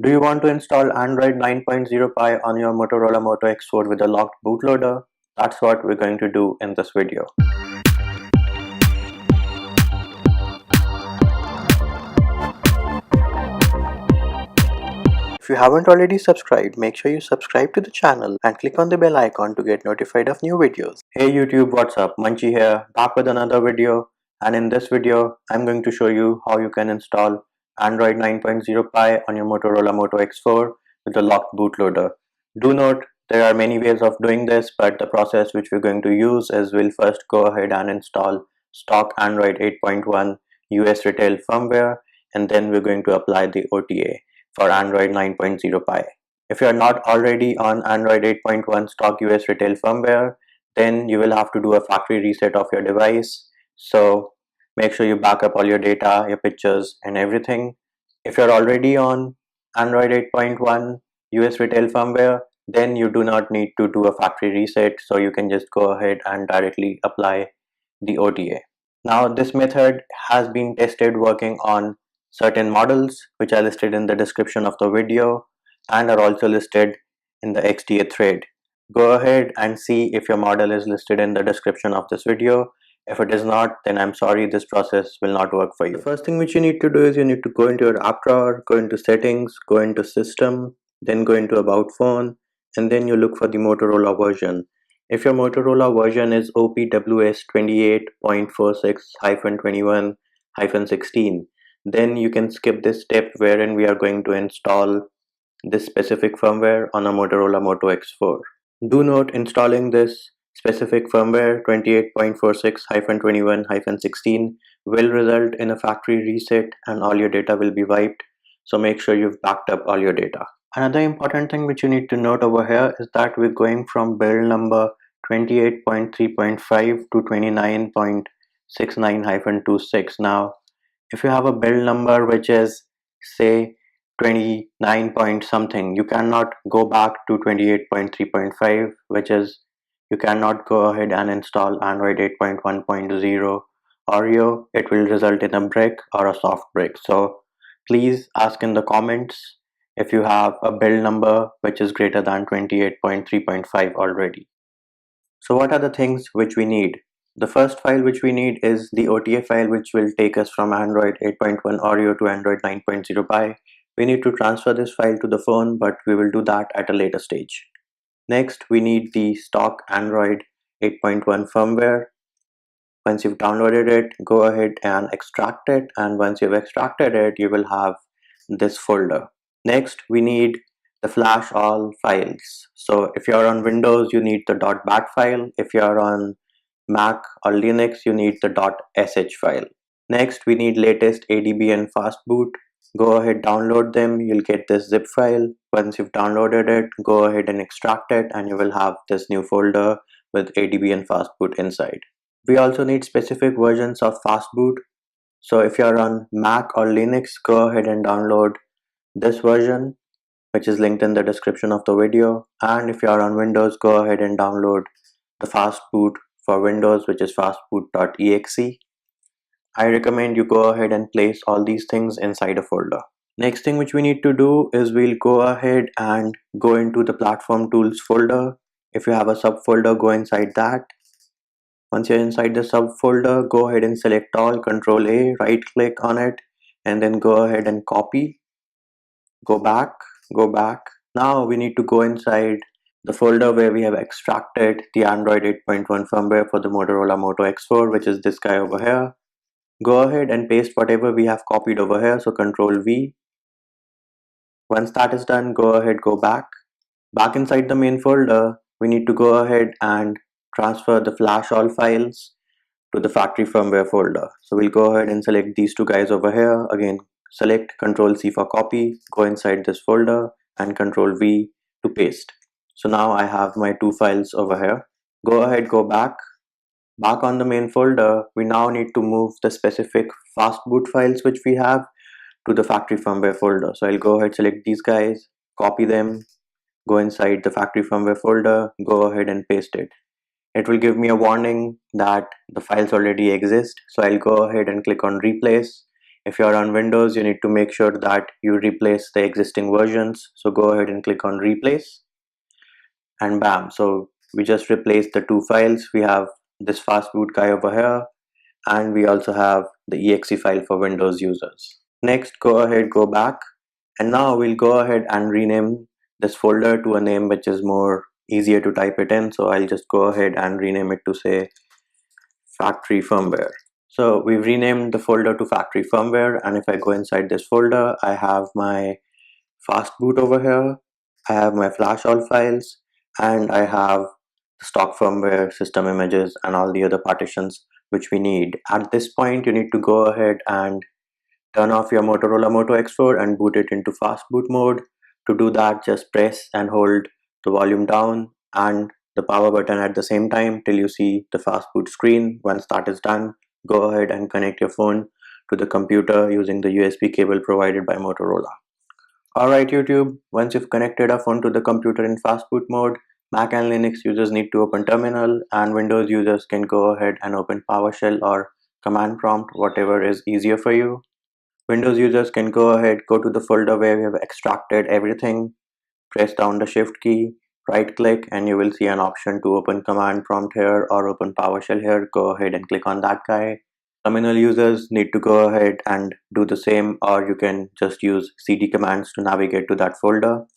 Do you want to install Android 9.0 Pie on your Motorola Moto X4 with a locked bootloader? That's what we're going to do in this video. If you haven't already subscribed, make sure you subscribe to the channel and click on the bell icon to get notified of new videos. Hey YouTube, what's up? Munchy here, back with another video. And in this video, I'm going to show you how you can install Android 9.0 Pie on your Motorola Moto X4 with a locked bootloader. Do note, there are many ways of doing this, but the process which we're going to use is we'll first go ahead and install stock Android 8.1 US retail firmware, and then we're going to apply the OTA for Android 9.0 Pie. If you are not already on Android 8.1 stock US retail firmware, then you will have to do a factory reset of your device. So make sure you back up all your data, your pictures and everything. If you're already on Android 8.1 US retail firmware, then you do not need to do a factory reset, so you can just go ahead and directly apply the OTA. Now this method has been tested working on certain models which are listed in the description of the video and are also listed in the XDA thread. Go ahead and see if your model is listed in the description of this video. If it is not, then I'm sorry, this process will not work for you. The first thing which you need to do is you need to go into your app drawer, go into settings, go into system, then go into about phone, and then you look for the Motorola version. If your Motorola version is OPWS 28.46-21-16, then you can skip this step wherein we are going to install this specific firmware on a Motorola Moto X4. Do note, installing this specific firmware 28.46-21-16 will result in a factory reset and all your data will be wiped, so make sure you've backed up all your data. Another important thing which you need to note over here is that we're going from build number 28.3.5 to 29.69-26. Now if you have a build number which is say 29 point something, you cannot go back to 28.3.5, which is you cannot go ahead and install Android 8.1.0 Oreo. It will result in a brick or a soft brick. So please ask in the comments if you have a build number which is greater than 28.3.5 already. So what are the things which we need? The first file which we need is the OTA file, which will take us from Android 8.1 Oreo to Android 9.0 Pie. We need to transfer this file to the phone, but we will do that at a later stage. Next, we need the stock Android 8.1 firmware. Once you've downloaded it, go ahead and extract it, and once you've extracted it, you will have this folder. Next, we need the flash-all files. So if you're on Windows, you need the .bat file. If you're on Mac or Linux, you need the .sh file. Next, we need latest ADB and fastboot. Go ahead, download them. You'll get this zip file. Once you've downloaded it, go ahead and extract it, and you will have this new folder with ADB and fastboot inside. We also need specific versions of fastboot. So if you're on Mac or Linux, go ahead and download this version, which is linked in the description of the video. And if you are on Windows, go ahead and download the fastboot for Windows, which is fastboot.exe. I recommend you go ahead and place all these things inside a folder. Next thing which we need to do is we'll go ahead and go into the platform tools folder. If you have a subfolder, go inside that. Once you're inside the subfolder, go ahead and select all, Control A, right click on it, and then go ahead and copy. Go back. Now we need to go inside the folder where we have extracted the Android 8.1 firmware for the Motorola Moto X4, which is this guy over here. Go ahead and paste whatever we have copied over here, so Control V. Once that is done, go ahead, go back inside the main folder. We need to go ahead and transfer the flash-all files to the factory firmware folder. So we'll go ahead and select these two guys over here. Again, select Control C for copy, go inside this folder, and Control V to paste. So now I have my two files over here. Go ahead, go back on the main folder. We now need to move the specific fastboot files which we have to the factory firmware folder. So I'll go ahead, select these guys, copy them, go inside the factory firmware folder, go ahead and paste it. It will give me a warning that the files already exist. So I'll go ahead and click on replace. If you're on Windows, you need to make sure that you replace the existing versions. So go ahead and click on replace, and bam. So we just replaced the two files. We have this fastboot guy over here, and we also have the exe file for Windows users. Next, go ahead, go back, and now we'll go ahead and rename this folder to a name which is more easier to type it in. So I'll just go ahead and rename it to say factory firmware. So we've renamed the folder to factory firmware, and if I go inside this folder, I have my fastboot over here, I have my flash-all files, and I have the stock firmware, system images, and all the other partitions which we need. At this point, you need to go ahead and turn off your Motorola Moto X4 and boot it into fastboot mode. To do that, just press and hold the volume down and the power button at the same time till you see the fastboot screen. Once that is done, go ahead and connect your phone to the computer using the USB cable provided by Motorola. Alright YouTube, once you've connected a phone to the computer in fastboot mode, Mac and Linux users need to open terminal, and Windows users can go ahead and open PowerShell or command prompt, whatever is easier for you. Windows users can go ahead, go to the folder where we have extracted everything, press down the shift key, right click, and you will see an option to open command prompt here or open PowerShell here. Go ahead and click on that guy. Terminal users need to go ahead and do the same, or you can just use cd commands to navigate to that folder.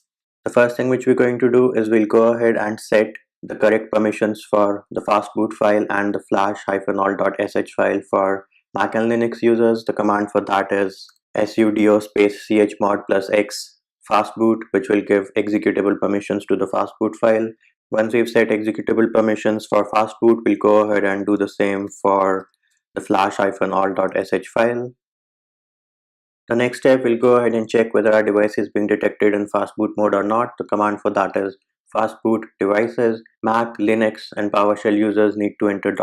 The first thing which we're going to do is we'll go ahead and set the correct permissions for the fastboot file and the flash-all.sh file for Mac and Linux users. The command for that is sudo space chmod plus x fastboot, which will give executable permissions to the fastboot file. Once we've set executable permissions for fastboot, we'll go ahead and do the same for the flash-all.sh file. The next step, we'll go ahead and check whether our device is being detected in fastboot mode or not. The command for that is fastboot devices. Mac, Linux, and PowerShell users need to enter /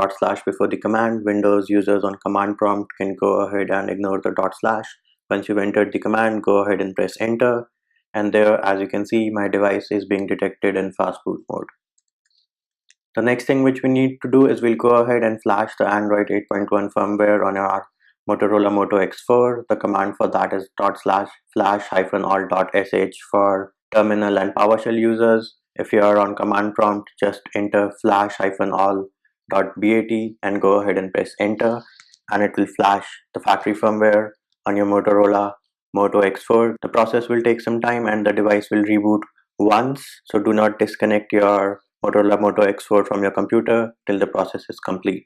before the command. Windows users on command prompt can go ahead and ignore the /. Once you've entered the command, go ahead and press enter. And there, as you can see, my device is being detected in fastboot mode. The next thing which we need to do is we'll go ahead and flash the Android 8.1 firmware on our Motorola Moto X4. The command for that is /flash-all.sh for terminal and PowerShell users. If you are on command prompt, just enter flash-all.bat and go ahead and press enter, and it will flash the factory firmware on your Motorola Moto X4. The process will take some time and the device will reboot once, so do not disconnect your Motorola Moto X4 from your computer till the process is complete.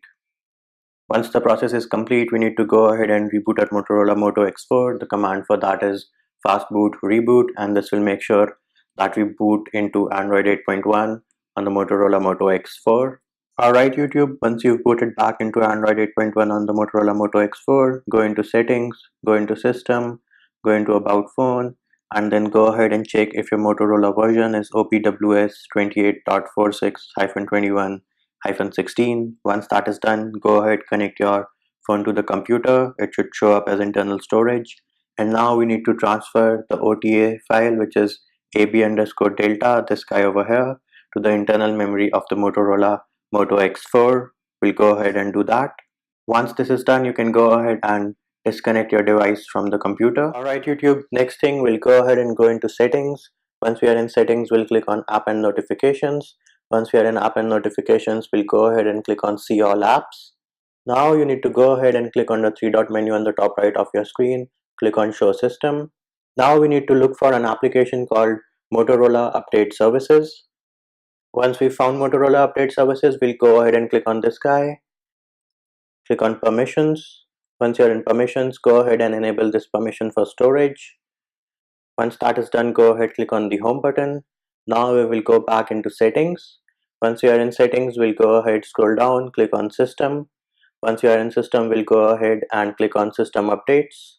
Once the process is complete, we need to go ahead and reboot our Motorola Moto X4. The command for that is fastboot reboot, and this will make sure that we boot into Android 8.1 on the Motorola Moto X4. Alright YouTube, once you've booted back into Android 8.1 on the Motorola Moto X4, go into settings, go into system, go into about phone, and then go ahead and check if your Motorola version is OPWS 28.46-21-16. Once that is done, go ahead, connect your phone to the computer. It should show up as internal storage. And now we need to transfer the OTA file, which is ab_delta, this guy over here, to the internal memory of the Motorola Moto X4. We'll go ahead and do that. Once this is done, you can go ahead and disconnect your device from the computer. Alright YouTube, next thing, we'll go ahead and go into settings. Once we are in settings, we'll click on app and notifications. Once we are in app and notifications, we'll go ahead and click on see all apps. Now you need to go ahead and click on the 3-dot menu on the top right of your screen. Click on show system. Now we need to look for an application called Motorola Update Services. Once we found Motorola Update Services, we'll go ahead and click on this guy. Click on permissions. Once you're in permissions, go ahead and enable this permission for storage. Once that is done, go ahead, click on the home button. Now we will go back into settings. Once you are in settings, we'll go ahead, scroll down, click on system. Once you are in system, we'll go ahead and click on system updates.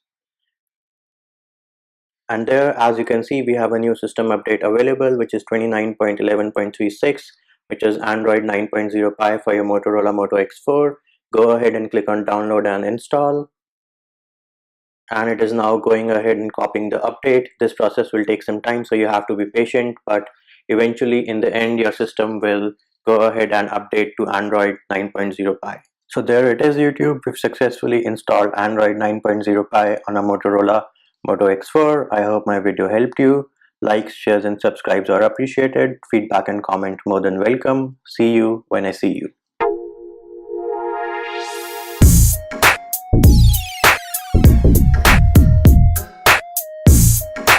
And there, as you can see, we have a new system update available, which is 29.11.36, which is Android 9.0 Pie for your Motorola Moto X4. Go ahead and click on download and install. And it is now going ahead and copying the update. This process will take some time, so you have to be patient, but eventually in the end your system will go ahead and update to Android 9.0 Pie. So there it is, YouTube. We've successfully installed Android 9.0 Pie on a Motorola Moto X4. I hope my video helped you. Likes, shares and subscribes are appreciated. Feedback and comment more than welcome. See you when I see you.